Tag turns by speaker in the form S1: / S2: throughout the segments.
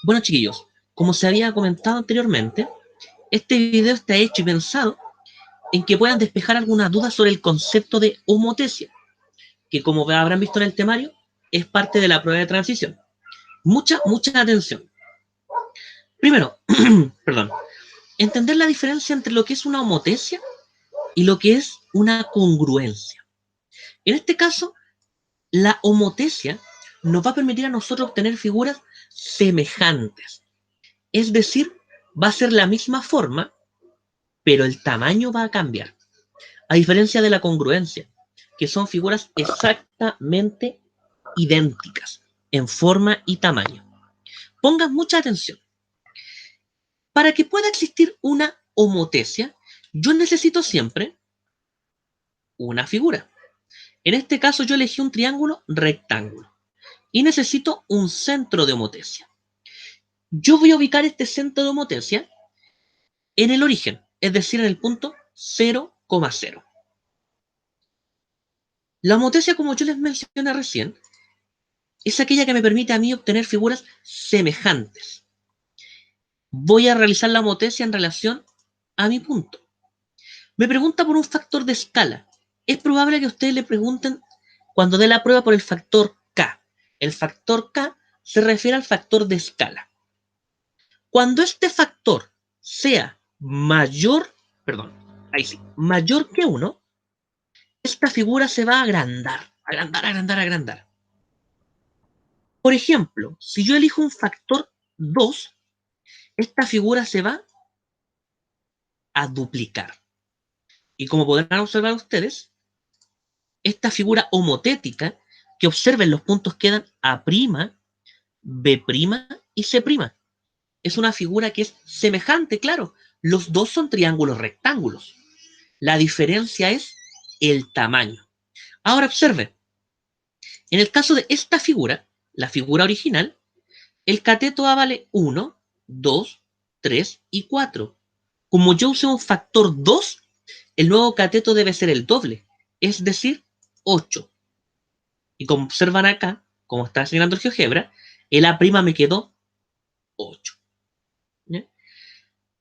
S1: Bueno, chiquillos, como se había comentado anteriormente, este video está hecho y pensado en que puedan despejar algunas dudas sobre el concepto de homotesia, que como habrán visto en el temario, es parte de la prueba de transición. Mucha atención. Primero, perdón, entender la diferencia entre lo que es una homotesia y lo que es una congruencia. En este caso, la homotesia nos va a permitir a nosotros obtener figuras semejantes. Es decir, va a ser la misma forma, pero el tamaño va a cambiar. A diferencia de la congruencia, que son figuras exactamente idénticas en forma y tamaño. Pongan mucha atención. Para que pueda existir una homotesia, yo necesito siempre una figura. En este caso yo elegí un triángulo rectángulo y necesito un centro de homotesia. Yo voy a ubicar este centro de homotesia en el origen, es decir, en el punto 0,0. La homotesia, como yo les mencioné recién, es aquella que me permite a mí obtener figuras semejantes. Voy a realizar la homotesia en relación a mi punto. Me pregunta por un factor de escala. Es probable que a ustedes le pregunten cuando dé la prueba por el factor K. El factor K se refiere al factor de escala. Cuando este factor sea mayor, perdón, ahí sí, mayor que 1, esta figura se va a agrandar, agrandar, agrandar, agrandar. Por ejemplo, si yo elijo un factor 2, esta figura se va a duplicar. Y como podrán observar ustedes, esta figura homotética, que observen los puntos quedan A', B' y C'. Es una figura que es semejante, claro. Los dos son triángulos rectángulos. La diferencia es el tamaño. Ahora observe, en el caso de esta figura, la figura original, el cateto A vale 1, 2, 3 y 4. Como yo usé un factor 2, el nuevo cateto debe ser el doble, es decir, 8. Y como observan acá, como está enseñando el GeoGebra, el A' me quedó 8. ¿Ya?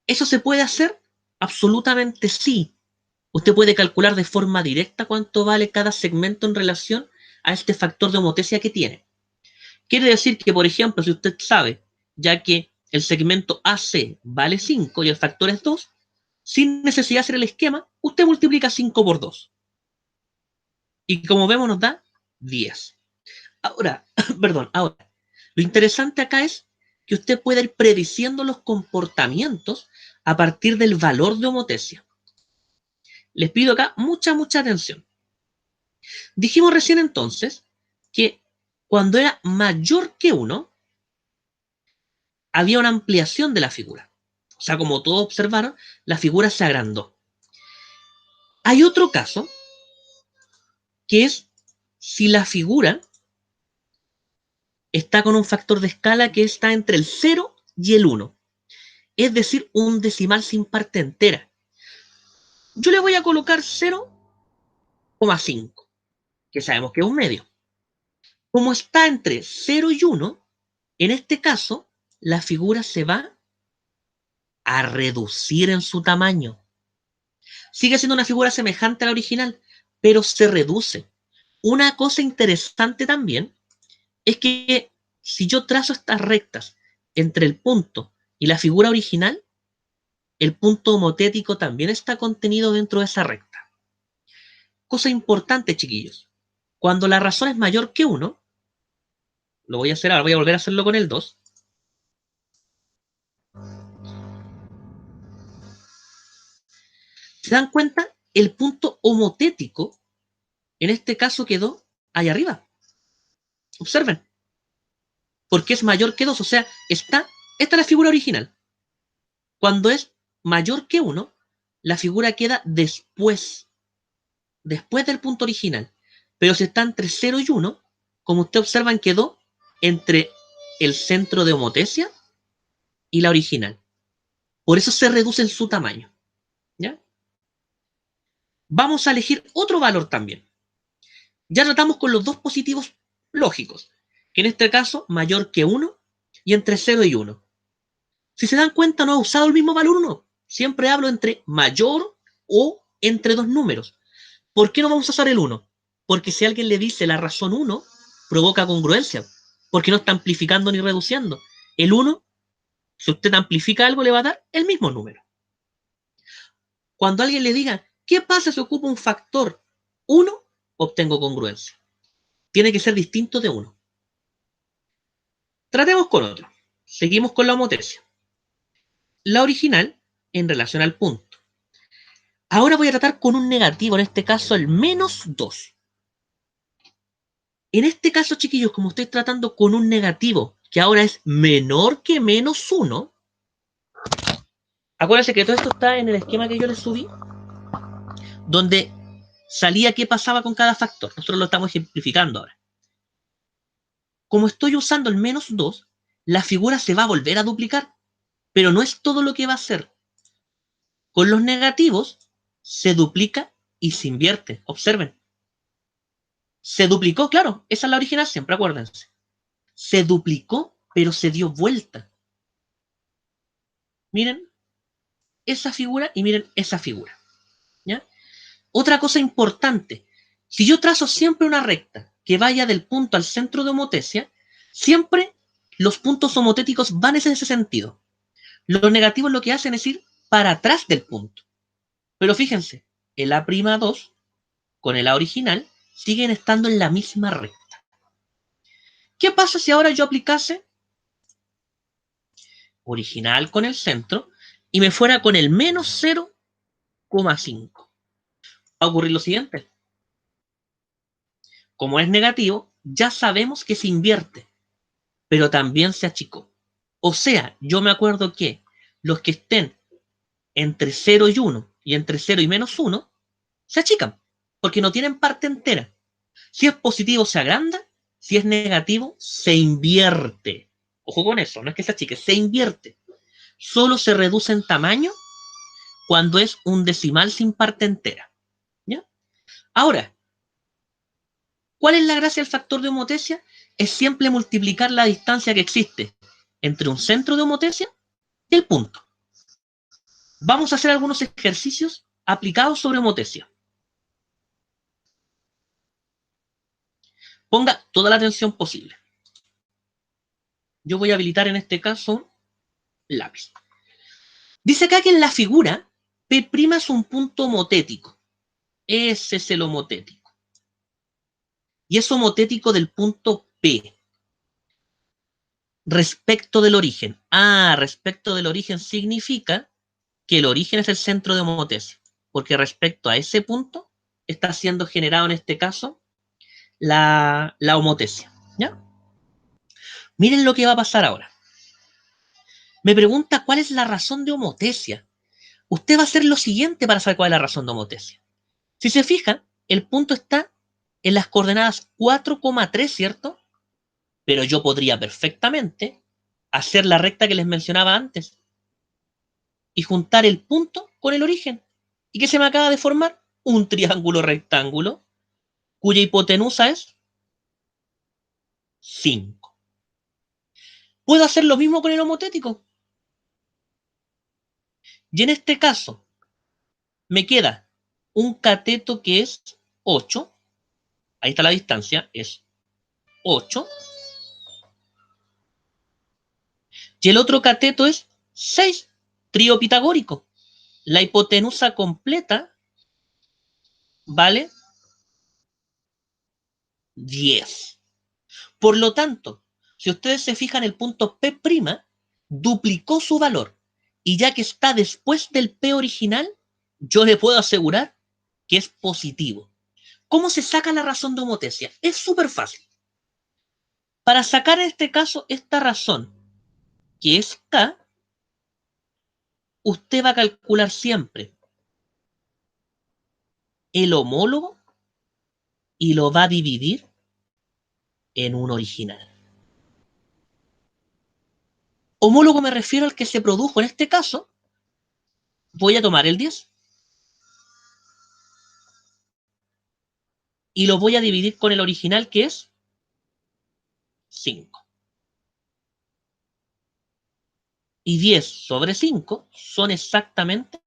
S1: ¿Eso se puede hacer? Absolutamente sí. Usted puede calcular de forma directa cuánto vale cada segmento en relación a este factor de homotesia que tiene. Quiere decir que, por ejemplo, si usted sabe, ya que el segmento AC vale 5 y el factor es 2, sin necesidad de hacer el esquema, usted multiplica 5 por 2. Y como vemos nos da 10. Ahora, perdón, ahora, lo interesante acá es que usted puede ir prediciendo los comportamientos a partir del valor de homotesia. Les pido acá mucha atención. Dijimos recién entonces que cuando era mayor que 1, había una ampliación de la figura. O sea, como todos observaron, la figura se agrandó. Hay otro caso, que es si la figura está con un factor de escala que está entre el 0 y el 1. Es decir, un decimal sin parte entera. Yo le voy a colocar 0,5, que sabemos que es un medio. Como está entre 0 y 1, en este caso, la figura se va a reducir en su tamaño. Sigue siendo una figura semejante a la original, pero se reduce. Una cosa interesante también es que si yo trazo estas rectas entre el punto y la figura original, el punto homotético también está contenido dentro de esa recta. Cosa importante, chiquillos. Cuando la razón es mayor que 1, lo voy a hacer ahora, voy a volver a hacerlo con el 2. ¿Se dan cuenta? El punto homotético, en este caso, quedó ahí arriba. Observen. Porque es mayor que 2. O sea, esta es la figura original. Cuando es mayor que 1, la figura queda después del punto original. Pero si está entre 0 y 1, como ustedes observan, quedó entre el centro de homotesia y la original. Por eso se reduce en su tamaño. ¿Ya? Vamos a elegir otro valor también. Ya tratamos con los dos positivos lógicos, que en este caso mayor que 1 y entre 0 y 1. Si se dan cuenta, no he usado el mismo valor 1. Siempre hablo entre mayor o entre dos números. ¿Por qué no vamos a usar el 1? Porque si alguien le dice la razón 1, provoca congruencia. Porque no está amplificando ni reduciendo. El 1, si usted amplifica algo, le va a dar el mismo número. Cuando alguien le diga, ¿qué pasa si ocupa un factor 1? Obtengo congruencia. Tiene que ser distinto de 1. Tratemos con otro. Seguimos con la homotesia. La original en relación al punto. Ahora voy a tratar con un negativo, en este caso el menos 2. En este caso, chiquillos, como estoy tratando con un negativo, que ahora es menor que menos 1, acuérdense que todo esto está en el esquema que yo les subí, donde salía qué pasaba con cada factor. Nosotros lo estamos ejemplificando ahora. Como estoy usando el menos 2, la figura se va a volver a duplicar, pero no es todo lo que va a hacer. Con los negativos se duplica y se invierte. Observen. Se duplicó, claro, esa es la original siempre, acuérdense. Se duplicó, pero se dio vuelta. Miren esa figura y miren esa figura. ¿Ya? Otra cosa importante, si yo trazo siempre una recta que vaya del punto al centro de homotesia, siempre los puntos homotéticos van en ese sentido. Los negativos lo que hacen es ir para atrás del punto. Pero fíjense, el A'2 con el A original siguen estando en la misma recta. ¿Qué pasa si ahora yo aplicase original con el centro y me fuera con el menos 0,5? Va a ocurrir lo siguiente. Como es negativo, ya sabemos que se invierte, pero también se achicó. O sea, yo me acuerdo que los que estén entre 0 y 1 y entre 0 y menos 1 se achican, porque no tienen parte entera. Si es positivo, se agranda, si es negativo, se invierte. Ojo con eso, no es que se achique, se invierte. Solo se reduce en tamaño cuando es un decimal sin parte entera. ¿Ya? Ahora, ¿cuál es la gracia del factor de homotesia? Es siempre multiplicar la distancia que existe entre un centro de homotesia y el punto. Vamos a hacer algunos ejercicios aplicados sobre homotesia. Ponga toda la atención posible. Yo voy a habilitar en este caso lápiz. Dice acá que en la figura P' es un punto homotético. Ese es el homotético. Y es homotético del punto P. Respecto del origen. Respecto del origen significa que el origen es el centro de homotesia. Porque respecto a ese punto está siendo generado en este caso la homotesia. ¿Ya? Miren lo que va a pasar ahora. Me pregunta cuál es la razón de homotesia. Usted va a hacer lo siguiente para saber cuál es la razón de homotesia. Si se fijan, el punto está en las coordenadas 4,3, ¿cierto? Pero yo podría perfectamente hacer la recta que les mencionaba antes y juntar el punto con el origen. ¿Y qué se me acaba de formar? Un triángulo rectángulo cuya hipotenusa es 5. Puedo hacer lo mismo con el homotético. Y en este caso, me queda un cateto que es 8. Ahí está la distancia, es 8. Y el otro cateto es 6, trío pitagórico. La hipotenusa completa vale 10. Por lo tanto, si ustedes se fijan, el punto P' duplicó su valor. Y ya que está después del P original, yo le puedo asegurar que es positivo. ¿Cómo se saca la razón de homotesia? Es súper fácil. Para sacar en este caso esta razón, que es K, usted va a calcular siempre el homólogo y lo va a dividir en un original. Homólogo me refiero al que se produjo en este caso. Voy a tomar el 10 y lo voy a dividir con el original, que es 5. y 10 sobre 5 son exactamente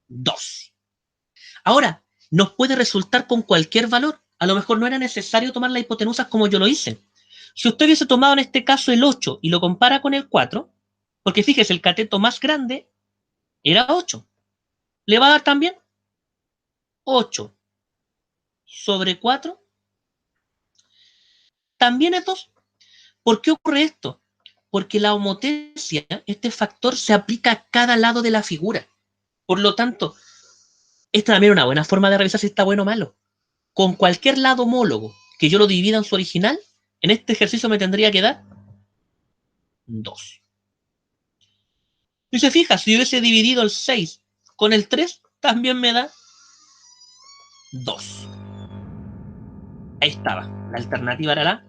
S1: 2. Ahora, nos puede resultar con cualquier valor. A lo mejor no era necesario tomar la hipotenusa como yo lo hice. Si usted hubiese tomado en este caso el 8 y lo compara con el 4, porque fíjese, el cateto más grande era 8. ¿Le va a dar también? 8 sobre 4 también es 2. ¿Por qué ocurre esto? Porque la homotesia, este factor, se aplica a cada lado de la figura. Por lo tanto, esta también es una buena forma de revisar si está bueno o malo. Con cualquier lado homólogo que yo lo divida en su original, en este ejercicio me tendría que dar 2. Y se fija, si hubiese dividido el 6 con el 3, también me da 2. Ahí estaba. La alternativa era la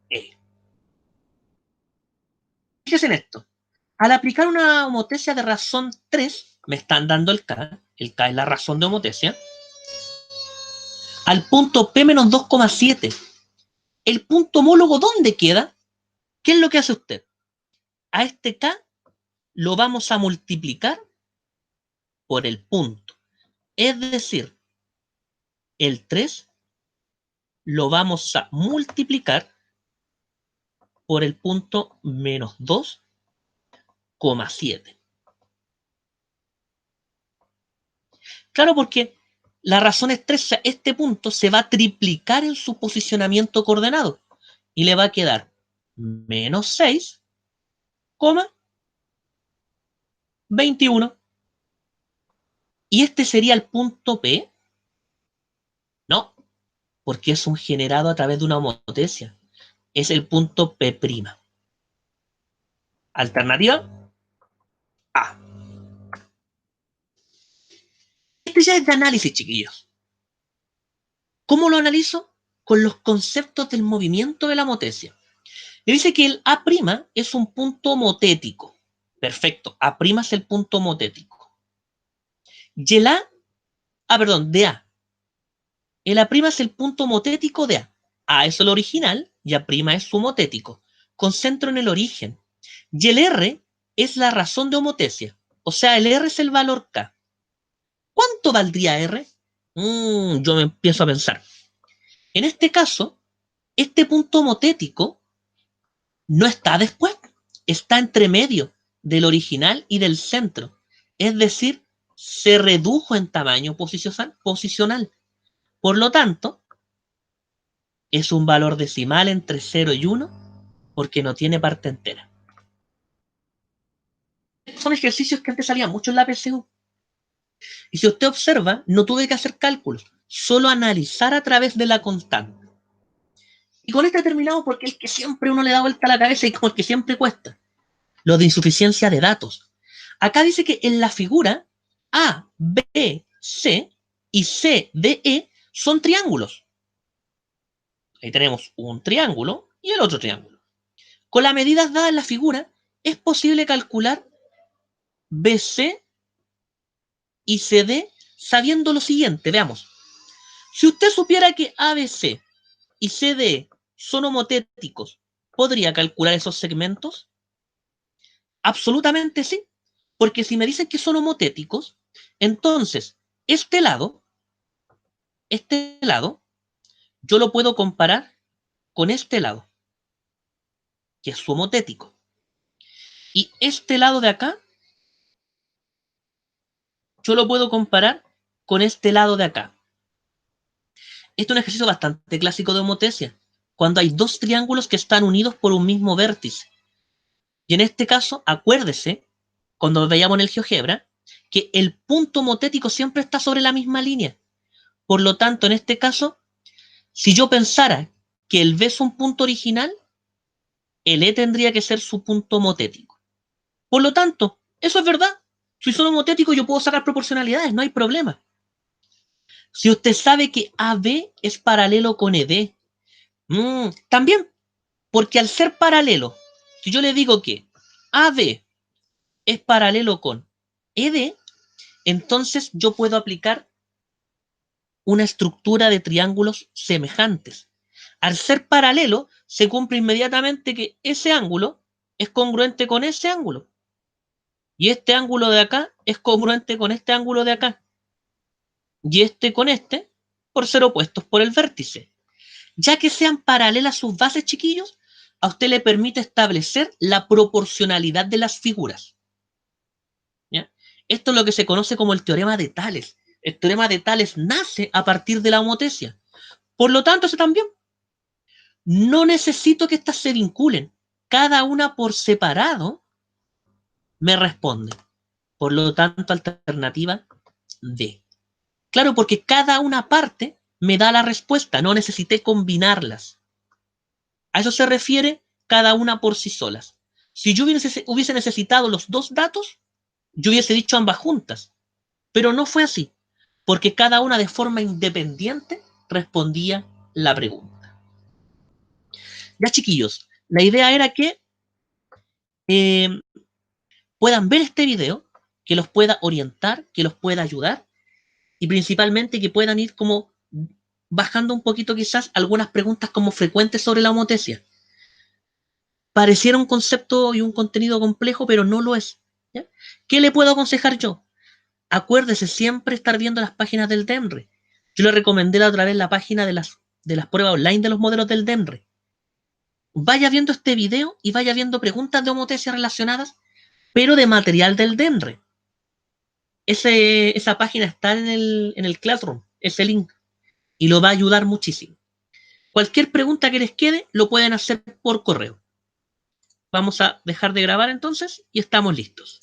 S1: E. Fíjense en esto. Al aplicar una homotesia de razón 3, me están dando el K es la razón de homotesia, al punto P menos 2,7. ¿El punto homólogo dónde queda? ¿Qué es lo que hace usted? A este K lo vamos a multiplicar por el punto. Es decir, el 3 lo vamos a multiplicar por el punto menos 2,7. Claro, porque la razón es 3, este punto se va a triplicar en su posicionamiento coordenado y le va a quedar menos 6,21. ¿Y este sería el punto P? No, porque es un generado a través de una homotesia. Es el punto P'. Alternativa A. Este ya es de análisis, chiquillos. ¿Cómo lo analizo? Con los conceptos del movimiento de la homotesia. Le dice que el A' es un punto homotético. Perfecto, A' es el punto homotético. Y el de A. El A' es el punto homotético de A. A es el original y A' es su homotético. Concentro en el origen. Y el R es la razón de homotesia. O sea, el R es el valor K. ¿Cuánto valdría R? Yo me empiezo a pensar. En este caso, este punto homotético no está después, está entre medio del original y del centro. Es decir, se redujo en tamaño posicional. Por lo tanto, es un valor decimal entre 0 y 1 porque no tiene parte entera. Son ejercicios que antes salían mucho en la PSU. Y si usted observa, no tuve que hacer cálculos, solo analizar a través de la constante. Y con este terminado porque es que siempre uno le da vuelta a la cabeza y como el que siempre cuesta. Lo de insuficiencia de datos. Acá dice que en la figura A, B, C y C, D, E son triángulos. Ahí tenemos un triángulo y el otro triángulo. Con las medidas dadas en la figura, es posible calcular BC y CD sabiendo lo siguiente. Veamos. Si usted supiera que ABC y CD son homotéticos, ¿podría calcular esos segmentos? Absolutamente sí. Porque si me dicen que son homotéticos, entonces este lado, yo lo puedo comparar con este lado, que es su homotético. Y este lado de acá, yo lo puedo comparar con este lado de acá. Este es un ejercicio bastante clásico de homotesia, cuando hay dos triángulos que están unidos por un mismo vértice. Y en este caso, acuérdese, cuando veíamos en el GeoGebra, que el punto homotético siempre está sobre la misma línea. Por lo tanto, en este caso, si yo pensara que el B es un punto original, el E tendría que ser su punto homotético. Por lo tanto, eso es verdad. Si son homotéticos, yo puedo sacar proporcionalidades, no hay problema. Si usted sabe que AB es paralelo con ED, también, porque al ser paralelo, si yo le digo que AB es paralelo con ED, entonces yo puedo aplicar una estructura de triángulos semejantes. Al ser paralelo, se cumple inmediatamente que ese ángulo es congruente con ese ángulo. Y este ángulo de acá es congruente con este ángulo de acá. Y este con este, por ser opuestos por el vértice. Ya que sean paralelas sus bases, chiquillos, a usted le permite establecer la proporcionalidad de las figuras. ¿Ya? Esto es lo que se conoce como el teorema de Tales. El teorema de Tales nace a partir de la homotesia. Por lo tanto, eso también. No necesito que estas se vinculen. Cada una por separado me responde. Por lo tanto, alternativa D. Claro, porque cada una parte me da la respuesta. No necesité combinarlas. A eso se refiere cada una por sí solas. Si yo hubiese necesitado los dos datos, yo hubiese dicho ambas juntas. Pero no fue así, porque cada una de forma independiente respondía la pregunta. Ya, chiquillos, la idea era que puedan ver este video, que los pueda orientar, que los pueda ayudar y principalmente que puedan ir como bajando un poquito quizás algunas preguntas como frecuentes sobre la homotesia. Pareciera un concepto y un contenido complejo, pero no lo es. ¿Ya? ¿Qué le puedo aconsejar yo? Acuérdese siempre estar viendo las páginas del DEMRE. Yo le recomendé la otra vez la página de las pruebas online de los modelos del DEMRE. Vaya viendo este video y vaya viendo preguntas de homotesia relacionadas, pero de material del DEMRE. Esa página está en el Classroom, ese link, y lo va a ayudar muchísimo. Cualquier pregunta que les quede, lo pueden hacer por correo. Vamos a dejar de grabar entonces y estamos listos.